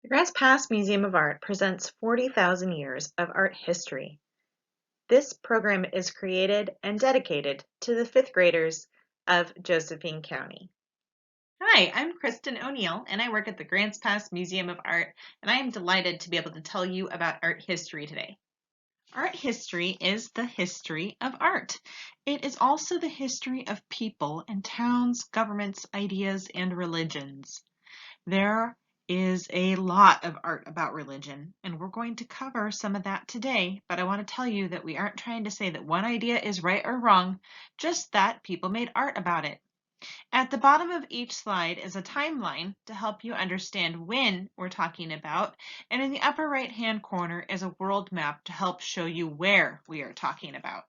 The Grants Pass Museum of Art presents 40,000 years of art history. This program is created and dedicated to the fifth graders of Josephine County. Hi, I'm Kristen O'Neill, and I work at the Grants Pass Museum of Art, and I am delighted to be able to tell you about art history today. Art history is the history of art. It is also the history of people and towns, governments, ideas, and religions. There is a lot of art about religion, and we're going to cover some of that today, but I want to tell you that we aren't trying to say that one idea is right or wrong, just that people made art about it. At the bottom of each slide is a timeline to help you understand when we're talking about, and in the upper right-hand corner is a world map to help show you where we are talking about.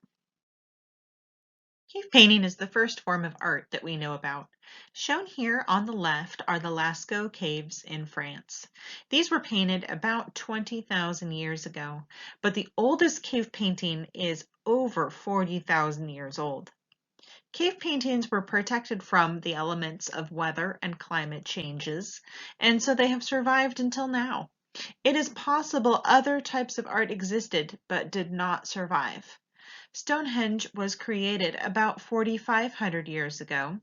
Cave painting is the first form of art that we know about. Shown here on the left are the Lascaux caves in France. These were painted about 20,000 years ago, but the oldest cave painting is over 40,000 years old. Cave paintings were protected from the elements of weather and climate changes, and so they have survived until now. It is possible other types of art existed but did not survive. Stonehenge was created about 4,500 years ago.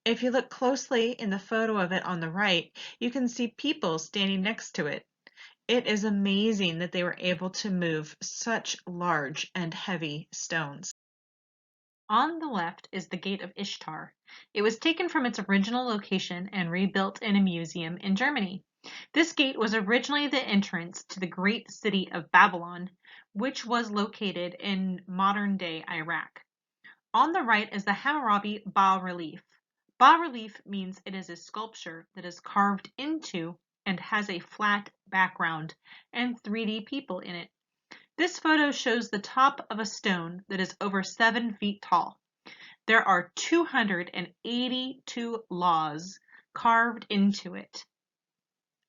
If you look closely in the photo of it on the right, you can see people standing next to it. It is amazing that they were able to move such large and heavy stones. On the left is the Gate of Ishtar. It was taken from its original location and rebuilt in a museum in Germany. This gate was originally the entrance to the great city of Babylon, which was located in modern-day Iraq. On the right is the Hammurabi bas-relief. Bas-relief means it is a sculpture that is carved into and has a flat background and 3D people in it. This photo shows the top of a stone that is over 7 feet tall. There are 282 laws carved into it.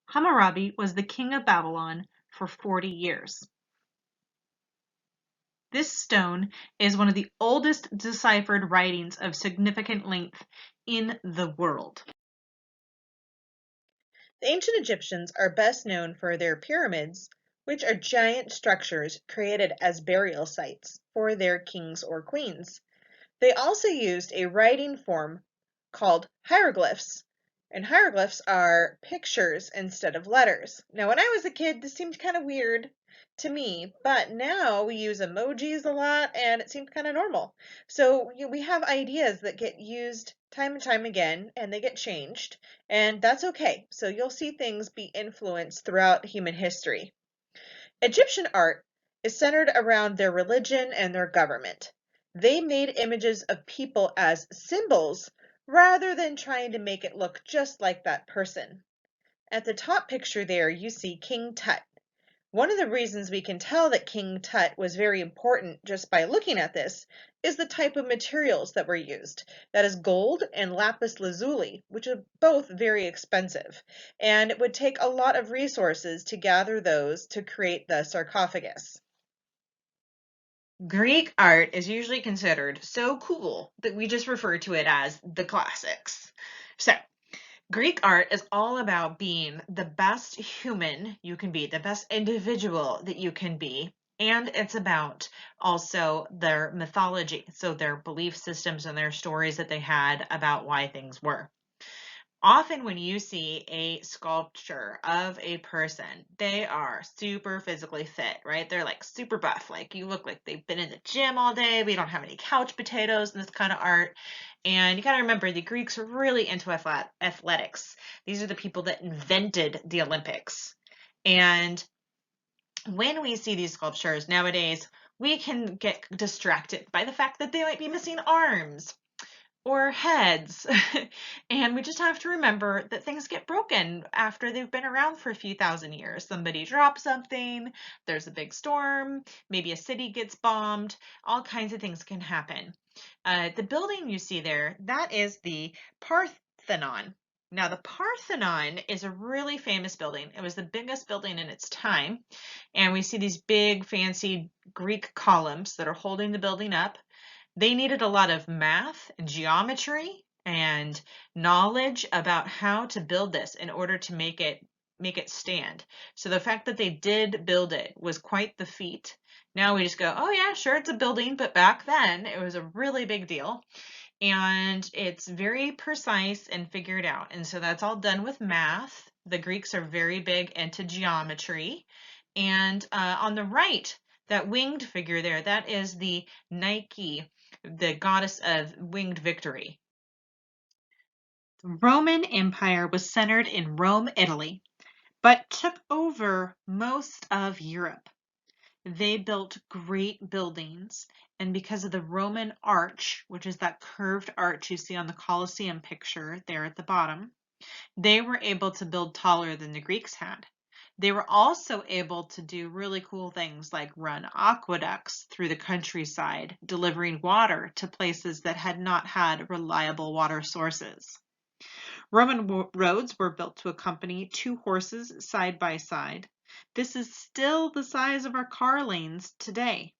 Hammurabi was the king of Babylon for 40 years. This stone is one of the oldest deciphered writings of significant length in the world. The ancient Egyptians are best known for their pyramids, which are giant structures created as burial sites for their kings or queens. They also used a writing form called hieroglyphs, and hieroglyphs are pictures instead of letters. Now, when I was a kid, this seemed kind of weird to me, but now we use emojis a lot and it seemed kind of normal. So we have ideas that get used time and time again and they get changed, and that's okay. So you'll see things be influenced throughout human history. Egyptian art is centered around their religion and their government. They made images of people as symbols rather than trying to make it look just like that person. At the top picture there, you see King Tut. One of the reasons we can tell that King Tut was very important just by looking at this is the type of materials that were used. That is gold and lapis lazuli, which are both very expensive, and it would take a lot of resources to gather those to create the sarcophagus. Greek art is usually considered so cool that we just refer to it as the classics. So, Greek art is all about being the best human you can be, the best individual that you can be. And it's about also their mythology, so their belief systems and their stories that they had about why things were. Often when you see a sculpture of a person, they are super physically fit, right? They're like super buff. Like you look like they've been in the gym all day. We don't have any couch potatoes in this kind of art. And you got to remember the Greeks are really into athletics. These are the people that invented the Olympics. And when we see these sculptures nowadays, we can get distracted by the fact that they might be missing arms or heads. And we just have to remember that things get broken after they've been around for a few thousand years. Somebody drops something, there's a big storm, maybe a city gets bombed, all kinds of things can happen. The building you see there, that is the Parthenon. Now, the Parthenon is a really famous building. It was the biggest building in its time. And we see these big, fancy Greek columns that are holding the building up. They needed a lot of math and geometry and knowledge about how to build this in order to make it make it stand. So the fact that they did build it was quite the feat. Now we just go, oh yeah, sure, it's a building, but back then it was a really big deal. And it's very precise and figured out. And so that's all done with math. The Greeks are very big into geometry. And on the right, that winged figure there, that is the Nike, the goddess of winged victory. The Roman Empire was centered in Rome, Italy, but took over most of Europe. They built great buildings, and because of the Roman arch, which is that curved arch you see on the Colosseum picture there at the bottom, they were able to build taller than the Greeks had. They were also able to do really cool things like run aqueducts through the countryside, delivering water to places that had not had reliable water sources. Roman roads were built to accompany 2 horses side by side. This is still the size of our car lanes today.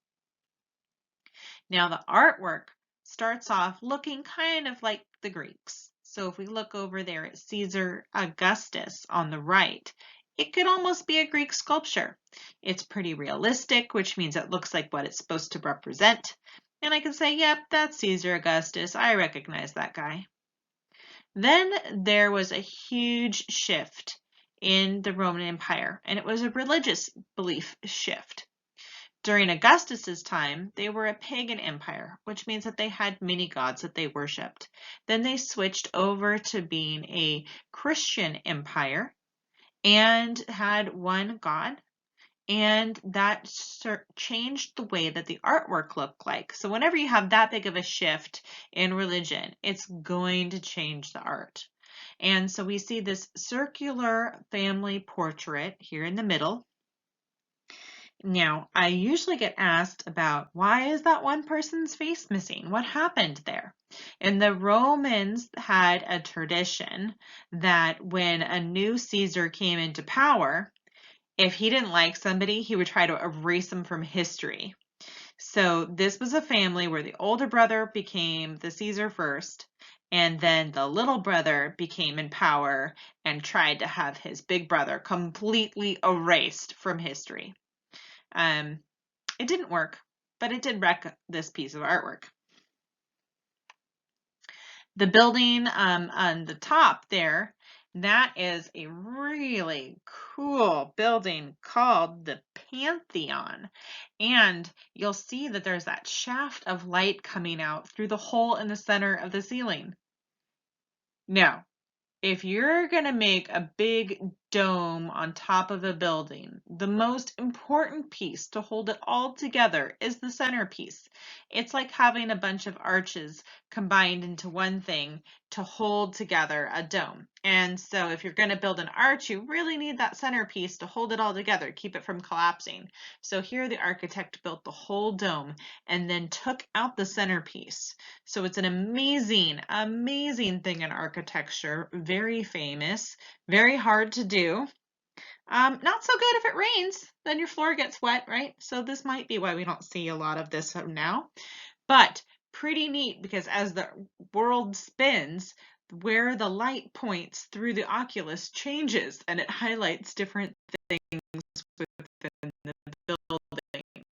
Now the artwork starts off looking kind of like the Greeks. So if we look over there at Caesar Augustus on the right, it could almost be a Greek sculpture. It's pretty realistic, which means it looks like what it's supposed to represent. And I can say, yep, that's Caesar Augustus. I recognize that guy. Then there was a huge shift in the Roman Empire, and it was a religious belief shift. During Augustus's time, they were a pagan empire, which means that they had many gods that they worshipped. Then they switched over to being a Christian empire and had one god, and that changed the way that the artwork looked like. So whenever you have that big of a shift in religion, it's going to change the art. And so we see this circular family portrait here in the middle. Now, I usually get asked about why is that one person's face missing? What happened there? And the Romans had a tradition that when a new Caesar came into power, if he didn't like somebody, he would try to erase them from history. So this was a family where the older brother became the Caesar first, and then the little brother became in power and tried to have his big brother completely erased from history. It didn't work, but it did wreck this piece of artwork. The building on the top there, that is a really cool building called the Pantheon. And you'll see that there's that shaft of light coming out through the hole in the center of the ceiling. Now, if you're going to make a big dome on top of a building, the most important piece to hold it all together is the centerpiece. It's like having a bunch of arches combined into one thing to hold together a dome. And so if you're going to build an arch, you really need that centerpiece to hold it all together, keep it from collapsing. So here the architect built the whole dome and then took out the centerpiece. So it's an amazing, amazing thing in architecture, very famous, very hard to do. Not so good if it rains, then your floor gets wet, right? So this might be why we don't see a lot of this now, but pretty neat because as the world spins, where the light points through the oculus changes and it highlights different things within the building.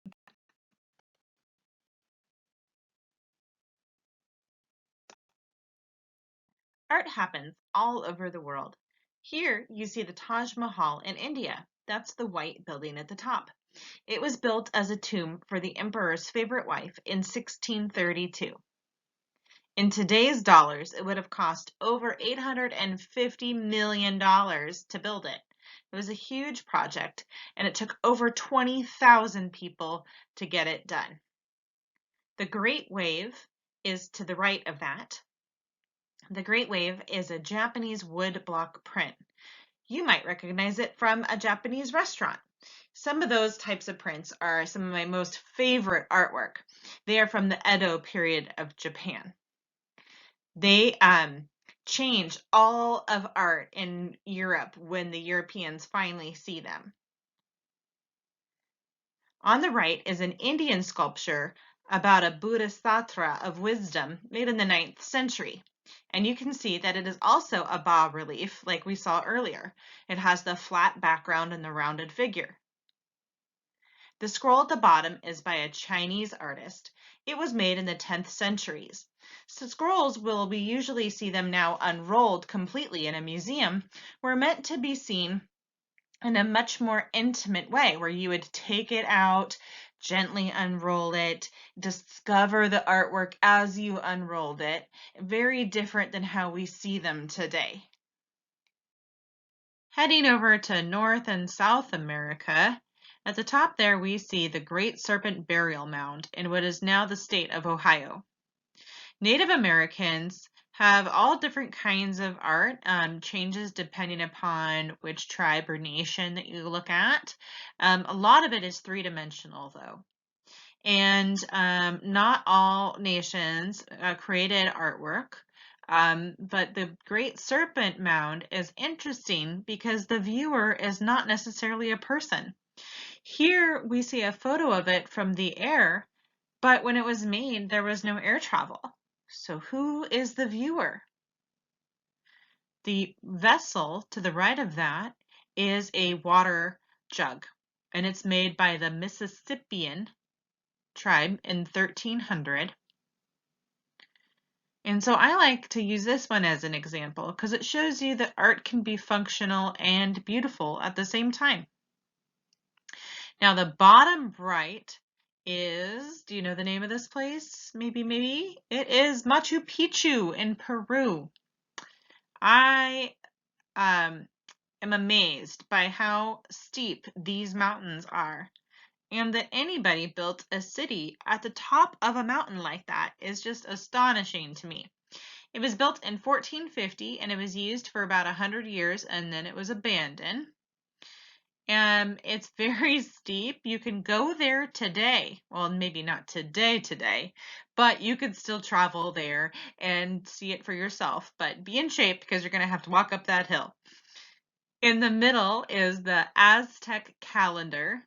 Art happens all over the world. Here you see the Taj Mahal in India. That's the white building at the top. It was built as a tomb for the emperor's favorite wife in 1632. In today's dollars, it would have cost over $850 million to build it. It was a huge project, and it took over 20,000 people to get it done. The Great Wave is to the right of that. The Great Wave is a Japanese wood block print. You might recognize it from a Japanese restaurant. Some of those types of prints are some of my most favorite artwork. They are from the Edo period of Japan. They change all of art in Europe when the Europeans finally see them. On the right is an Indian sculpture about a Bodhisattva of wisdom made in the 9th century. And you can see that it is also a bas relief like we saw earlier. It has the flat background and the rounded figure. The scroll at the bottom is by a Chinese artist. It was made in the 10th centuries. So scrolls we usually see them now unrolled completely in a museum, were meant to be seen in a much more intimate way, where you would take it out, gently unroll it, discover the artwork as you unrolled it. Very different than how we see them today. Heading over to North and South America, at the top there we see the Great Serpent Burial Mound in what is now the state of Ohio. Native Americans have all different kinds of art, changes depending upon which tribe or nation that you look at. A lot of it is three-dimensional though. And not all nations created artwork. But the Great Serpent Mound is interesting because the viewer is not necessarily a person. Here we see a photo of it from the air, but when it was made, there was no air travel. So who is the viewer? The vessel to the right of that is a water jug, and it's made by the Mississippian tribe in 1300. And so I like to use this one as an example because it shows you that art can be functional and beautiful at the same time. Now the bottom right is, do you know the name of this place? Maybe. It is Machu Picchu in Peru. I am amazed by how steep these mountains are, and that anybody built a city at the top of a mountain like that is just astonishing to me. It was built in 1450 and it was used for about 100 years and then it was abandoned. It's very steep. You can go there today. Well, maybe not today, but you could still travel there and see it for yourself. But be in shape because you're going to have to walk up that hill. In the middle is the Aztec calendar.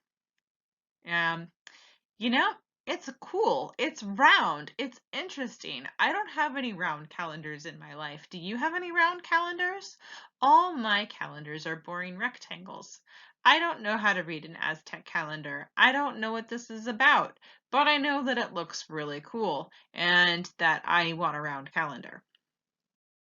You know, it's cool. It's round. It's interesting. I don't have any round calendars in my life. Do you have any round calendars? All my calendars are boring rectangles. I don't know how to read an Aztec calendar. I don't know what this is about, but I know that it looks really cool and that I want a round calendar.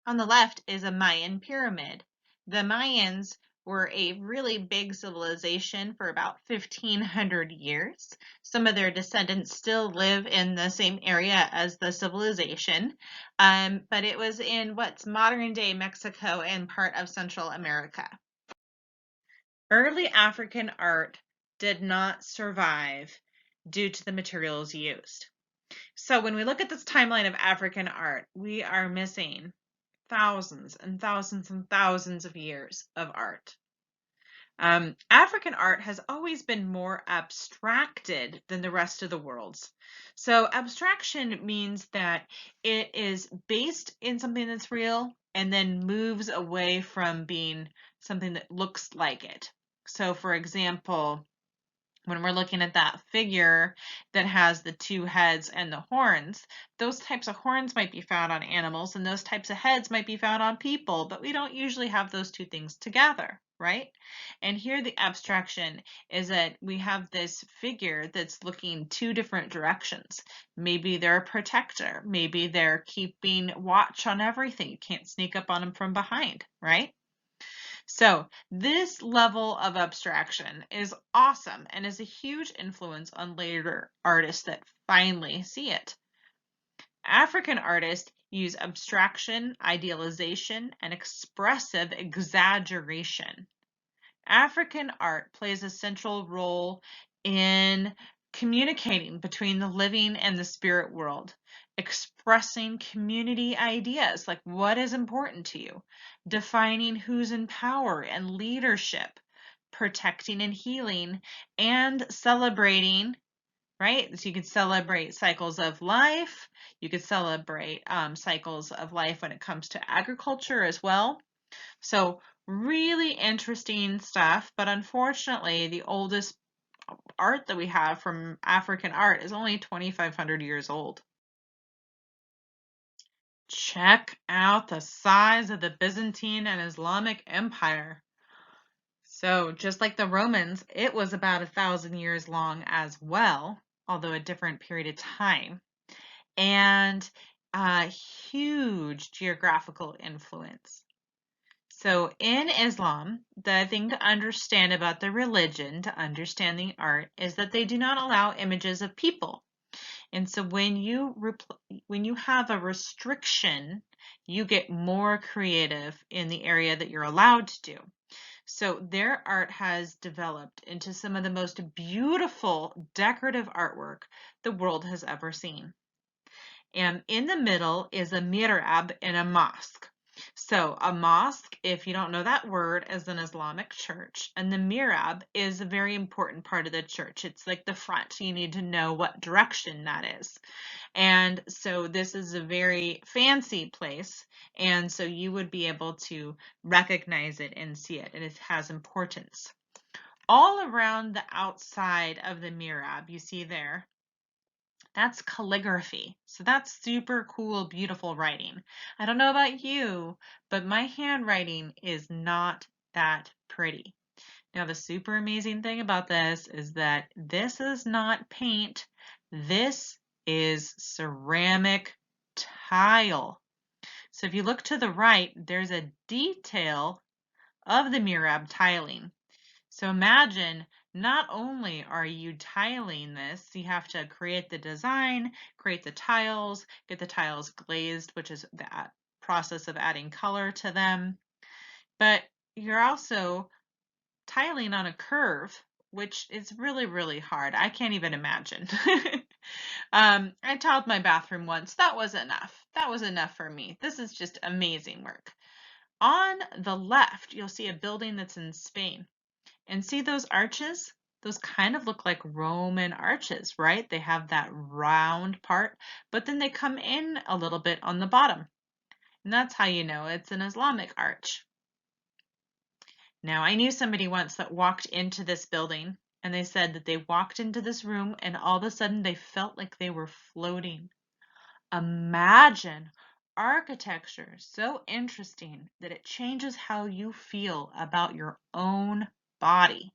On the left is a Mayan pyramid. The Mayans were a really big civilization for about 1,500 years. Some of their descendants still live in the same area as the civilization, but it was in what's modern day Mexico and part of Central America. Early African art did not survive due to the materials used. So when we look at this timeline of African art, we are missing thousands and thousands and thousands of years of art. African art has always been more abstracted than the rest of the world's. So abstraction means that it is based in something that's real and then moves away from being something that looks like it. So for example, when we're looking at that figure that has the two heads and the horns, those types of horns might be found on animals and those types of heads might be found on people, but we don't usually have those two things together, right? And here the abstraction is that we have this figure that's looking two different directions. Maybe they're a protector, maybe they're keeping watch on everything. You can't sneak up on them from behind, right? So this level of abstraction is awesome and is a huge influence on later artists that finally see it. African artists use abstraction, idealization, and expressive exaggeration. African art plays a central role in communicating between the living and the spirit world, expressing community ideas like what is important to you, defining who's in power and leadership, protecting and healing, and celebrating, right? So you could celebrate cycles of life. You could celebrate cycles of life when it comes to agriculture as well. So really interesting stuff, but unfortunately, the oldest art that we have from African art is only 2,500 years old. Check out the size of the Byzantine and Islamic Empire. So just like the Romans, it was about 1,000 years long as well, although a different period of time, and a huge geographical influence. So in Islam, the thing to understand about the religion, to understand the art, is that they do not allow images of people. And so when you have a restriction, you get more creative in the area that you're allowed to do. So their art has developed into some of the most beautiful decorative artwork the world has ever seen. And in the middle is a mihrab in a mosque. So a mosque, if you don't know that word, is an Islamic church. And the mihrab is a very important part of the church. It's like the front. You need to know what direction that is. And so this is a very fancy place. And so you would be able to recognize it and see it. And it has importance. All around the outside of the mihrab, you see there, that's calligraphy. So that's super cool, beautiful writing. I don't know about you, but my handwriting is not that pretty. Now, the super amazing thing about this is that this is not paint. This is ceramic tile. So if you look to the right, there's a detail of the mihrab tiling. So imagine not only are you tiling this, you have to create the design, create the tiles, get the tiles glazed, which is the process of adding color to them, but you're also tiling on a curve, which is really, really hard. I can't even imagine. I tiled my bathroom once. That was enough. That was enough for me. This is just amazing work. On the left, you'll see a building that's in Spain. And see those arches? Those kind of look like Roman arches, right? They have that round part, but then they come in a little bit on the bottom. And that's how you know it's an Islamic arch. Now, I knew somebody once that walked into this building, and they said that they walked into this room and all of a sudden they felt like they were floating. Imagine architecture so interesting that it changes how you feel about your own body.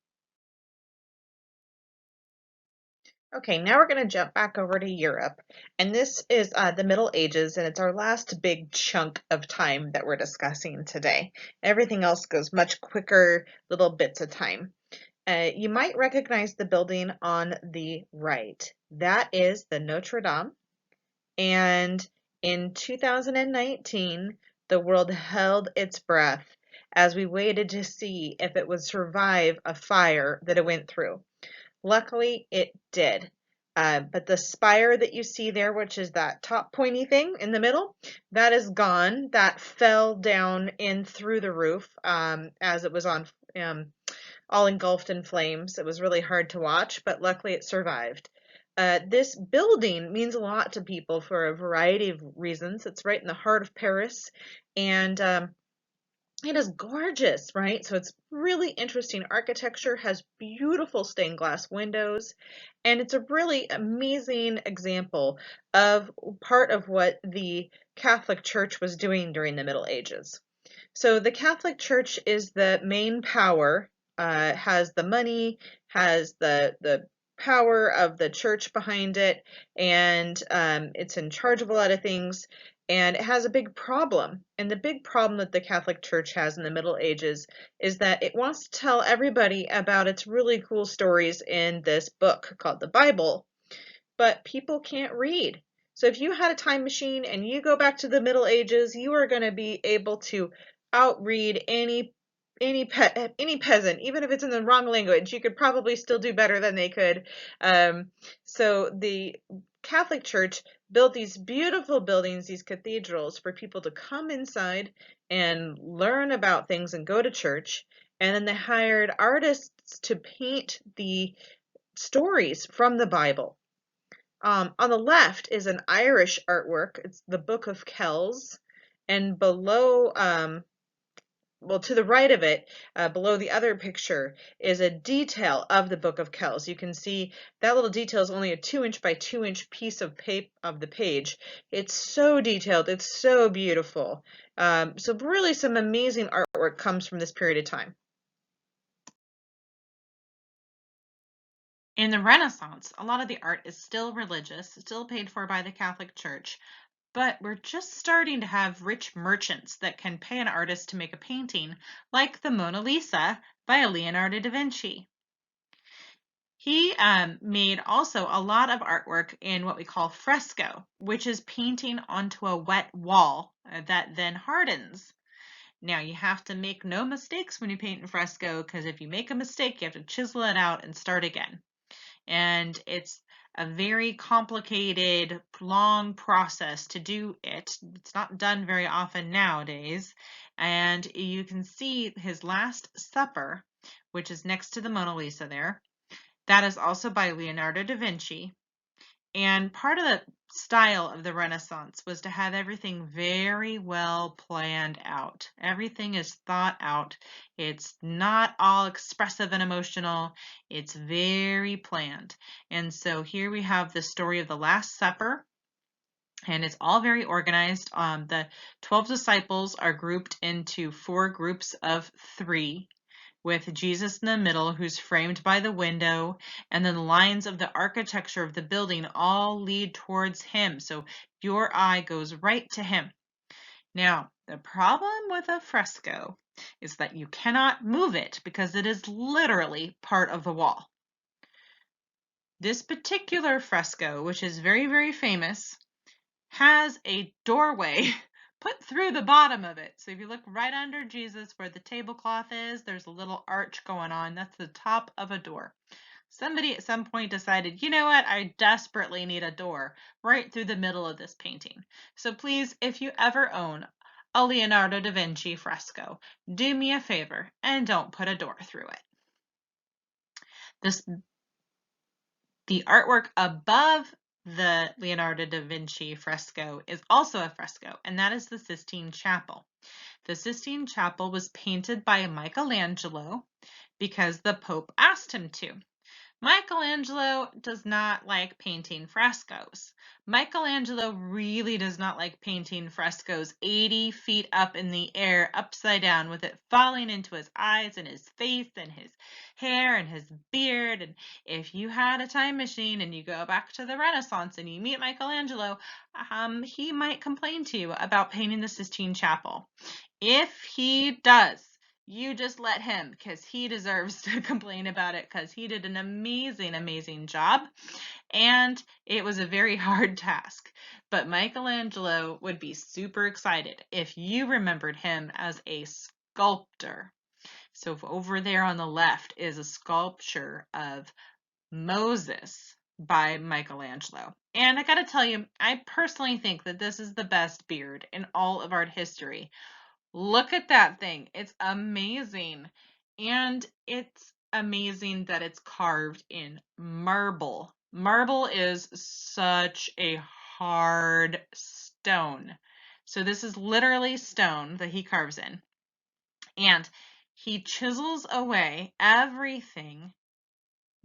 Okay, now we're going to jump back over to Europe, and this is the Middle Ages, and it's our last big chunk of time that we're discussing today. Everything else goes much quicker, little bits of time. You might recognize the building on the right. That is the Notre Dame, and in 2019, the world held its breath as we waited to see if it would survive a fire that it went through. Luckily, it did. But the spire that you see there, which is that top pointy thing in the middle, that is gone. That fell down in through the roof as it was on all engulfed in flames. It was really hard to watch, but luckily it survived. This building means a lot to people for a variety of reasons. It's right in the heart of Paris, and it is gorgeous, right? So it's really interesting architecture, has beautiful stained glass windows, and it's a really amazing example of part of what the Catholic Church was doing during the Middle Ages. So the Catholic Church is the main power, has the money, has the power of the church behind it, and it's in charge of a lot of things. And it has a big problem. And the big problem that the Catholic Church has in the Middle Ages is that it wants to tell everybody about its really cool stories in this book called the Bible, but people can't read. So if you had a time machine and you go back to the Middle Ages, you are going to be able to outread any peasant, even if it's in the wrong language. You could probably still do better than they could. So the Catholic Church built these beautiful buildings, these cathedrals, for people to come inside and learn about things and go to church. And then they hired artists to paint the stories from the Bible. On the left is an Irish artwork. It's the Book of Kells. And below well, to the right of it, below the other picture, is a detail of the Book of Kells. You can see that little detail is only a 2-inch by 2-inch piece of the page. It's so detailed. It's so beautiful. So really some amazing artwork comes from this period of time. In the Renaissance, a lot of the art is still religious, still paid for by the Catholic Church, but we're just starting to have rich merchants that can pay an artist to make a painting, like the Mona Lisa by Leonardo da Vinci. He made also a lot of artwork in what we call fresco, which is painting onto a wet wall that then hardens. Now, you have to make no mistakes when you paint in fresco, because if you make a mistake, you have to chisel it out and start again. And it's a very complicated, long process to do it. It's not done very often nowadays. And you can see his Last Supper, which is next to the Mona Lisa there. That is also by Leonardo da Vinci. And part of the style of the Renaissance was to have everything very well planned out. Everything is thought out. It's not all expressive and emotional. It's very planned. And so here we have the story of the Last Supper, and it's all very organized. The 12 disciples are grouped into 4 groups of 3, with Jesus in the middle, who's framed by the window, and then the lines of the architecture of the building all lead towards him. So your eye goes right to him. Now, the problem with a fresco is that you cannot move it because it is literally part of the wall. This particular fresco, which is very, very famous, has a doorway put through the bottom of it. So if you look right under Jesus where the tablecloth is, there's a little arch going on. That's the top of a door. Somebody at some point decided, you know what, I desperately need a door right through the middle of this painting. So please, if you ever own a Leonardo da Vinci fresco, do me a favor and don't put a door through it. The artwork above the Leonardo da Vinci fresco is also a fresco, and that is the Sistine Chapel. The Sistine Chapel was painted by Michelangelo because the Pope asked him to. Michelangelo does not like painting frescoes. Michelangelo really does not like painting frescoes 80 feet up in the air, upside down, with it falling into his eyes and his face and his hair and his beard. And if you had a time machine and you go back to the Renaissance and you meet Michelangelo, he might complain to you about painting the Sistine Chapel. If he does, you just let him, because he deserves to complain about it, because he did an amazing, amazing job. And it was a very hard task. But Michelangelo would be super excited if you remembered him as a sculptor. So over there on the left is a sculpture of Moses by Michelangelo. And I gotta tell you, I personally think that this is the best beard in all of art history. Look at that thing. It's amazing. And it's amazing that it's carved in marble. Marble is such a hard stone. So this is literally stone that he carves in. And he chisels away everything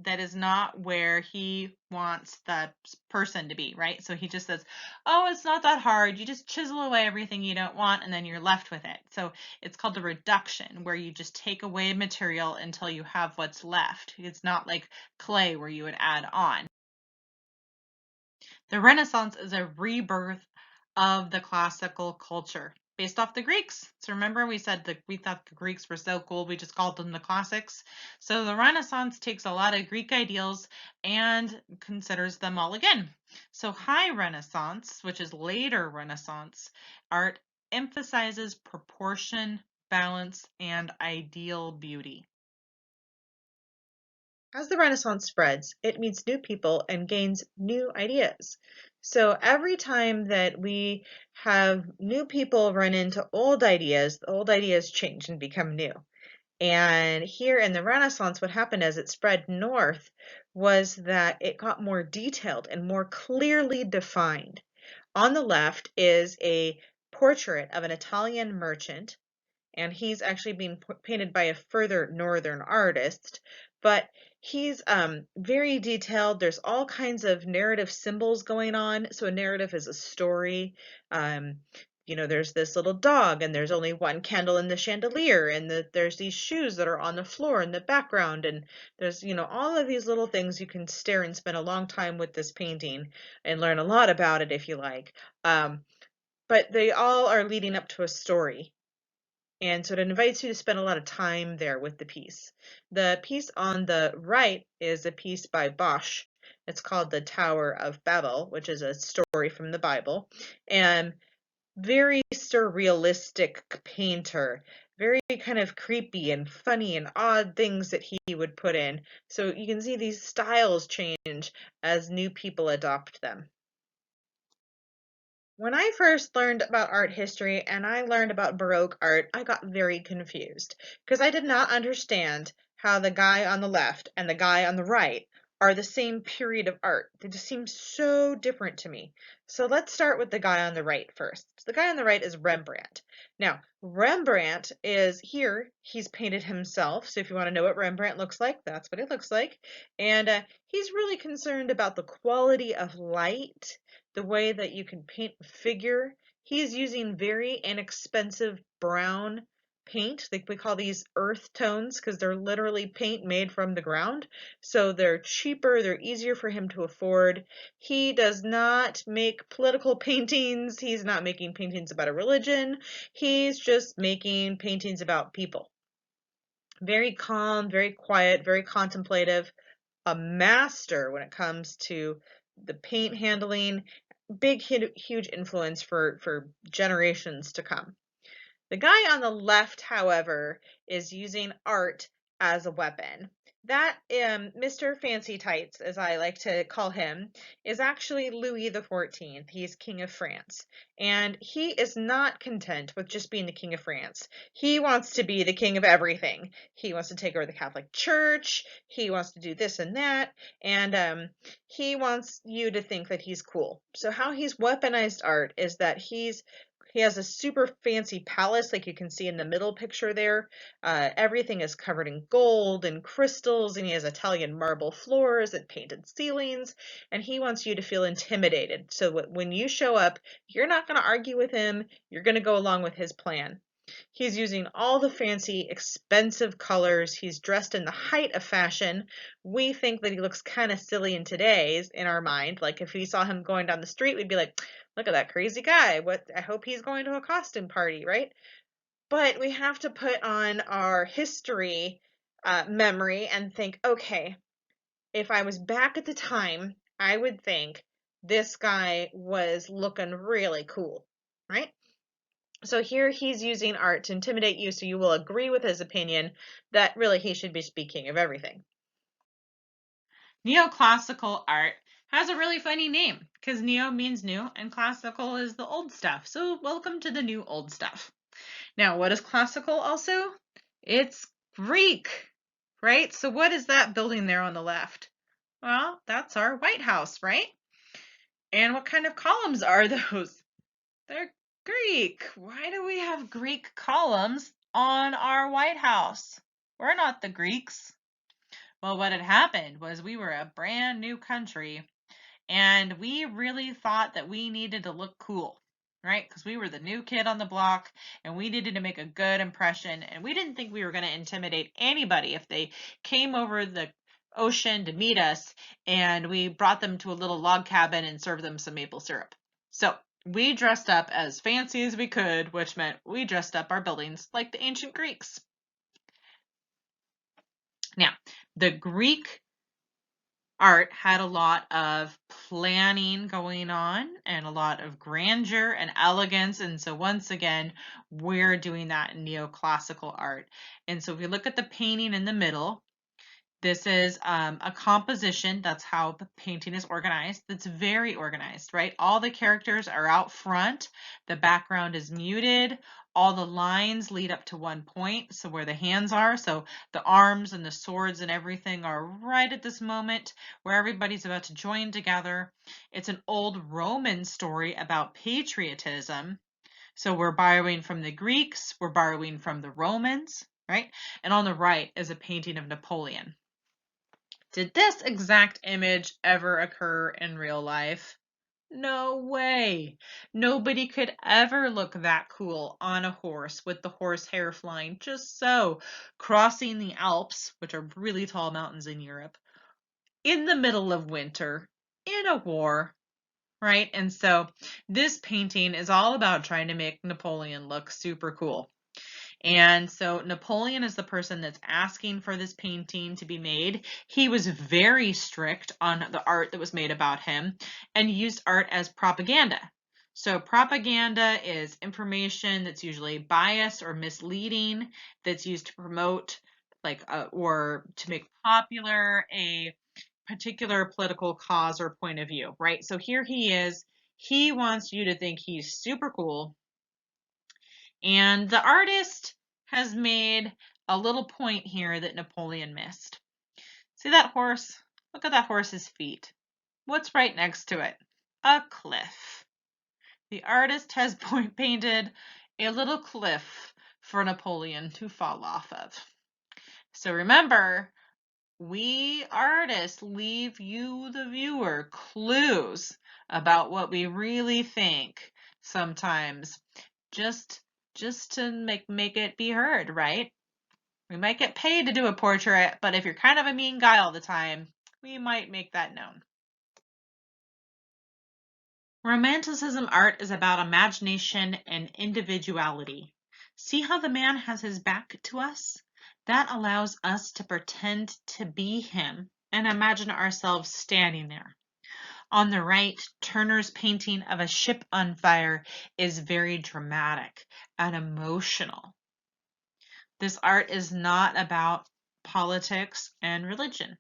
that is not where he wants the person to be, right? So he just says, oh, it's not that hard. You just chisel away everything you don't want and then you're left with it. So it's called a reduction, where you just take away material until you have what's left. It's not like clay where you would add on. The Renaissance is a rebirth of the classical culture based off the Greeks. So remember we said that we thought the Greeks were so cool, we just called them the classics. So the Renaissance takes a lot of Greek ideals and considers them all again. So High Renaissance, which is later Renaissance art, emphasizes proportion, balance, and ideal beauty. As the Renaissance spreads, it meets new people and gains new ideas. So every time that we have new people run into old ideas, the old ideas change and become new. And here in the Renaissance, what happened as it spread north was that it got more detailed and more clearly defined. On the left is a portrait of an Italian merchant, and he's actually being painted by a further northern artist, but he's very detailed. There's all kinds of narrative symbols going on. So a narrative is a story. Um, there's this little dog, and there's only one candle in the chandelier, and there's these shoes that are on the floor in the background, and there's, all of these little things. You can stare and spend a long time with this painting and learn a lot about it if you like. But they all are leading up to a story. And so it invites you to spend a lot of time there with the piece. The piece on the right is a piece by Bosch. It's called The Tower of Babel, which is a story from the Bible. And very surrealistic painter, very kind of creepy and funny and odd things that he would put in. So you can see these styles change as new people adopt them. When I first learned about art history and I learned about Baroque art, I got very confused because I did not understand how the guy on the left and the guy on the right are the same period of art. They just seem so different to me. So let's start with the guy on the right first. The guy on the right is Rembrandt. Now, Rembrandt is here, he's painted himself. So if you want to know what Rembrandt looks like, that's what it looks like. And he's really concerned about the quality of light, the way that you can paint a figure. He's using very inexpensive brown paint. Like we call these earth tones because they're literally paint made from the ground. So they're cheaper, they're easier for him to afford. He does not make political paintings. He's not making paintings about a religion. He's just making paintings about people. Very calm, very quiet, very contemplative. A master when it comes to the paint handling, big, huge influence for generations to come. The guy on the left, however, is using art as a weapon. That Mr. Fancy Tights, as I like to call him, is actually Louis XIV. He's King of France. And he is not content with just being the King of France. He wants to be the king of everything. He wants to take over the Catholic Church. He wants to do this and that. And he wants you to think that he's cool. So how he's weaponized art is that he has a super fancy palace, like you can see in the middle picture there. Everything is covered in gold and crystals, and he has Italian marble floors and painted ceilings, and he wants you to feel intimidated. So when you show up, you're not going to argue with him, you're going to go along with his plan. He's using all the fancy, expensive colors. He's dressed in the height of fashion. We think that he looks kind of silly in our mind. Like if we saw him going down the street, we'd be like, look at that crazy guy. I hope he's going to a costume party, right? But we have to put on our history memory and think, okay, if I was back at the time, I would think this guy was looking really cool, right? So here he's using art to intimidate you so you will agree with his opinion that really he should be speaking of everything. Neoclassical art has a really funny name because neo means new and classical is the old stuff. So welcome to the new old stuff. Now, what is classical also? It's Greek, right? So what is that building there on the left? Well, that's our White House, right? And what kind of columns are those? They're Greek. Why do we have Greek columns on our White House? We're not the Greeks. Well, what had happened was we were a brand new country and we really thought that we needed to look cool, right? Because we were the new kid on the block and we needed to make a good impression. And we didn't think we were going to intimidate anybody if they came over the ocean to meet us and we brought them to a little log cabin and served them some maple syrup. So we dressed up as fancy as we could, which meant we dressed up our buildings like the ancient Greeks. Now, the Greek art had a lot of planning going on and a lot of grandeur and elegance. And so once again, we're doing that in neoclassical art. And so if we look at the painting in the middle, this is a composition. That's how the painting is organized. That's very organized, right? All the characters are out front. The background is muted. All the lines lead up to one point, so where the hands are. So the arms and the swords and everything are right at this moment where everybody's about to join together. It's an old Roman story about patriotism. So we're borrowing from the Greeks, we're borrowing from the Romans, right? And on the right is a painting of Napoleon. Did this exact image ever occur in real life? No way. Nobody could ever look that cool on a horse with the horsehair flying just so, crossing the Alps, which are really tall mountains in Europe, in the middle of winter, in a war, right? And so this painting is all about trying to make Napoleon look super cool. And so Napoleon is the person that's asking for this painting to be made. He was very strict on the art that was made about him and used art as propaganda. So propaganda is information that's usually biased or misleading, that's used to promote or to make popular a particular political cause or point of view, right? So here he is. He wants you to think he's super cool. And the artist has made a little point here that Napoleon missed. See that horse? Look at that horse's feet. What's right next to it? A cliff. The artist has painted a little cliff for Napoleon to fall off of. So remember, we artists leave you, the viewer, clues about what we really think sometimes, just to make it be heard, right? We might get paid to do a portrait, but if you're kind of a mean guy all the time, we might make that known. Romanticism art is about imagination and individuality. See how the man has his back to us? That allows us to pretend to be him and imagine ourselves standing there. On the right, Turner's painting of a ship on fire is very dramatic and emotional. This art is not about politics and religion.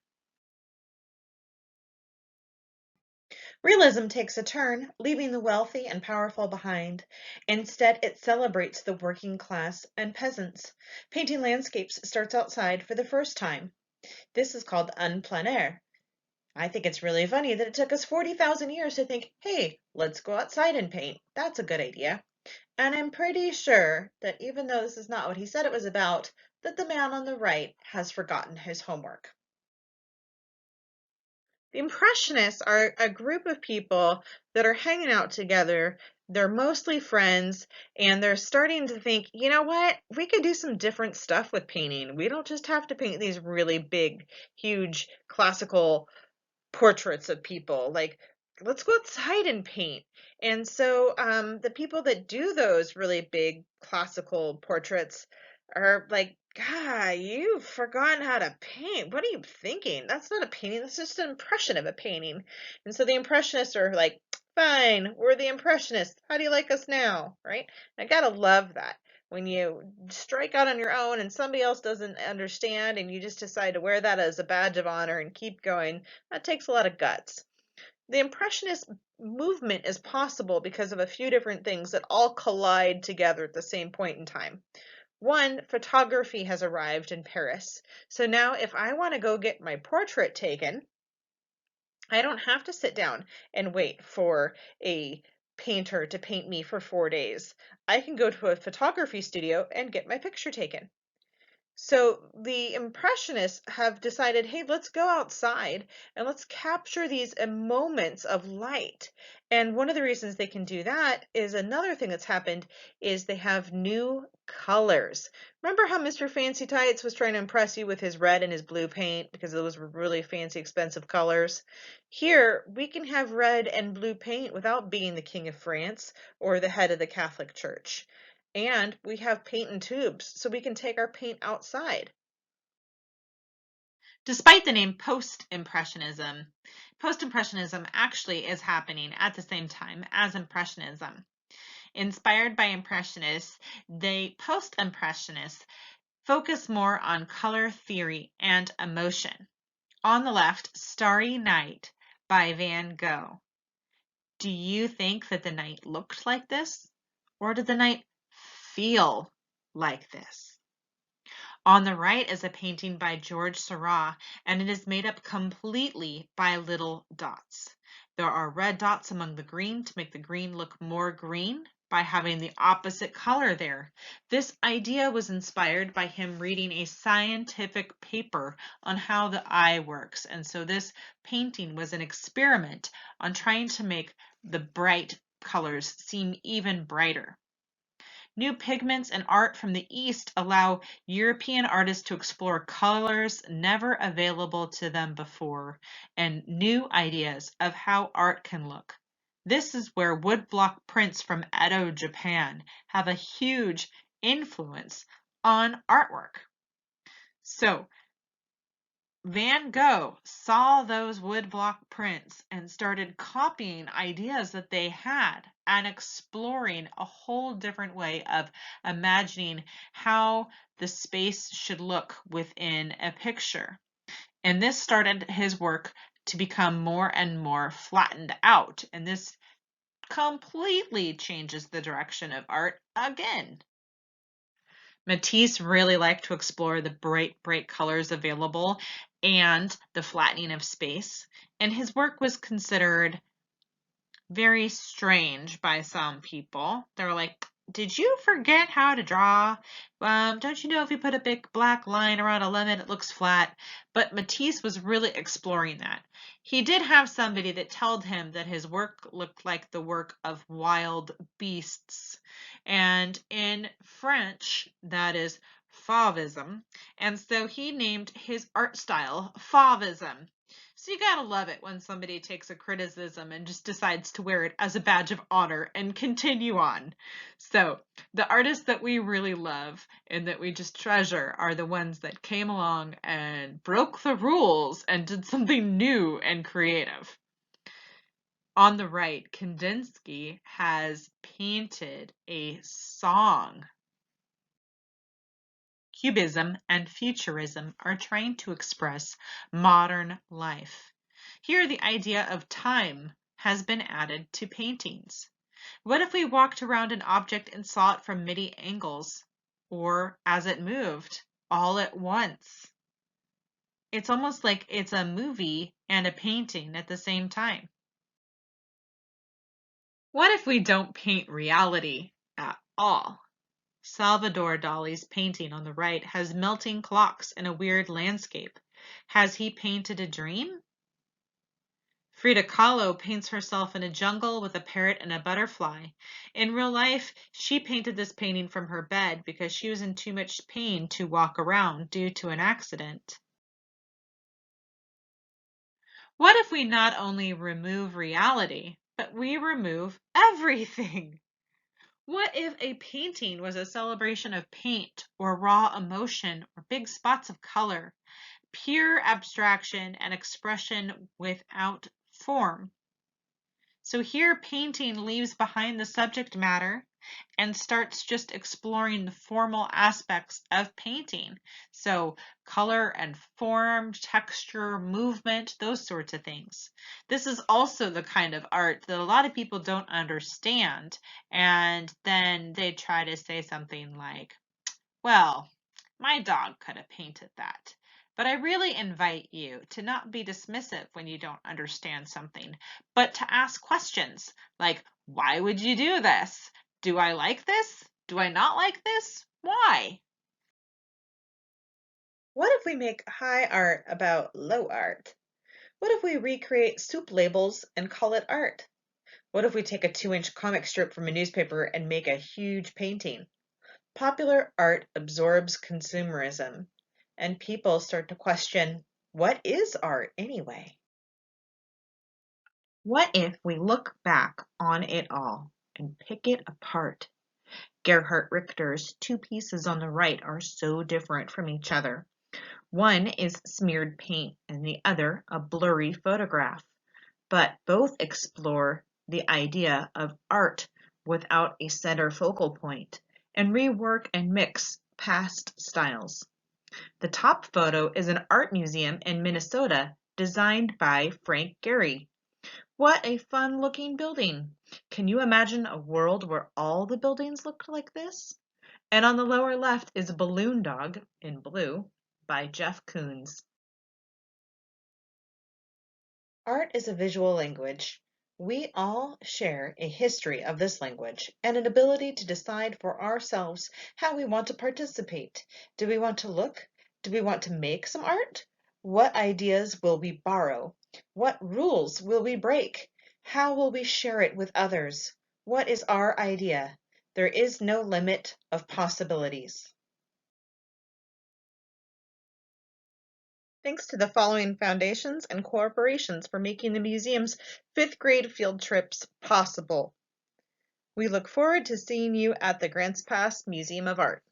Realism takes a turn, leaving the wealthy and powerful behind. Instead, it celebrates the working class and peasants. Painting landscapes starts outside for the first time. This is called un plein air. I think it's really funny that it took us 40,000 years to think, hey, let's go outside and paint. That's a good idea. And I'm pretty sure that even though this is not what he said it was about, that the man on the right has forgotten his homework. The Impressionists are a group of people that are hanging out together. They're mostly friends, and they're starting to think, you know what? We could do some different stuff with painting. We don't just have to paint these really big, huge classical portraits of people. Like, let's go outside and paint. And so the people that do those really big classical portraits are like, God, you've forgotten how to paint. What are you thinking? That's not a painting. That's just an impression of a painting. And so the Impressionists are like, fine, we're the Impressionists. How do you like us now? Right? I gotta love that. When you strike out on your own and somebody else doesn't understand and you just decide to wear that as a badge of honor and keep going, that takes a lot of guts. The Impressionist movement is possible because of a few different things that all collide together at the same point in time. One, photography has arrived in Paris. So now if I want to go get my portrait taken, I don't have to sit down and wait for a painter to paint me for 4 days. I can go to a photography studio and get my picture taken. So the Impressionists have decided, hey, let's go outside and let's capture these moments of light. And one of the reasons they can do that is another thing that's happened is they have new colors. Remember how Mr. Fancy Tights was trying to impress you with his red and his blue paint because those were really fancy, expensive colors? Here, we can have red and blue paint without being the King of France or the head of the Catholic Church. And we have paint in tubes, so we can take our paint outside. Despite the name Post-Impressionism, Post-Impressionism actually is happening at the same time as Impressionism. Inspired by Impressionists, the Post-Impressionists focus more on color theory and emotion. On the left, Starry Night by Van Gogh. Do you think that the night looked like this? Or did the night feel like this? On the right is a painting by George Seurat, and it is made up completely by little dots. There are red dots among the green to make the green look more green, by having the opposite color there. This idea was inspired by him reading a scientific paper on how the eye works. And so this painting was an experiment on trying to make the bright colors seem even brighter. New pigments and art from the East allow European artists to explore colors never available to them before and new ideas of how art can look. This is where woodblock prints from Edo, Japan have a huge influence on artwork. So Van Gogh saw those woodblock prints and started copying ideas that they had and exploring a whole different way of imagining how the space should look within a picture. And this started his work to become more and more flattened out. And this completely changes the direction of art again. Matisse really liked to explore the bright colors available and the flattening of space, and his work was considered very strange by some people. They were like, did you forget how to draw? Don't you know if you put a big black line around a lemon, it looks flat? But Matisse was really exploring that. He did have somebody that told him that his work looked like the work of wild beasts. And in French, that is Fauvism. And so he named his art style Fauvism. So you gotta love it when somebody takes a criticism and just decides to wear it as a badge of honor and continue on. So the artists that we really love and that we just treasure are the ones that came along and broke the rules and did something new and creative. On the right, Kandinsky has painted a song. Cubism and Futurism are trying to express modern life. Here, the idea of time has been added to paintings. What if we walked around an object and saw it from many angles, or as it moved, all at once? It's almost like it's a movie and a painting at the same time. What if we don't paint reality at all? Salvador Dali's painting on the right has melting clocks and a weird landscape. Has he painted a dream? Frida Kahlo paints herself in a jungle with a parrot and a butterfly. In real life, she painted this painting from her bed because she was in too much pain to walk around due to an accident. What if we not only remove reality, but we remove everything? What if a painting was a celebration of paint or raw emotion or big spots of color, pure abstraction and expression without form? So here painting leaves behind the subject matter and starts just exploring the formal aspects of painting. So color and form, texture, movement, those sorts of things. This is also the kind of art that a lot of people don't understand. And then they try to say something like, well, my dog could have painted that. But I really invite you to not be dismissive when you don't understand something, but to ask questions like, why would you do this? Do I like this? Do I not like this? Why? What if we make high art about low art? What if we recreate soup labels and call it art? What if we take a 2-inch comic strip from a newspaper and make a huge painting? Popular art absorbs consumerism, and people start to question, what is art anyway? What if we look back on it all and pick it apart? Gerhard Richter's two pieces on the right are so different from each other. One is smeared paint and the other a blurry photograph, but both explore the idea of art without a center focal point and rework and mix past styles. The top photo is an art museum in Minnesota designed by Frank Gehry. What a fun looking building! Can you imagine a world where all the buildings looked like this? And on the lower left is Balloon Dog in blue by Jeff Koons. Art is a visual language. We all share a history of this language and an ability to decide for ourselves how we want to participate. Do we want to look? Do we want to make some art? What ideas will we borrow? What rules will we break? How will we share it with others? What is our idea? There is no limit of possibilities. Thanks to the following foundations and corporations for making the museum's fifth grade field trips possible. We look forward to seeing you at the Grants Pass Museum of Art.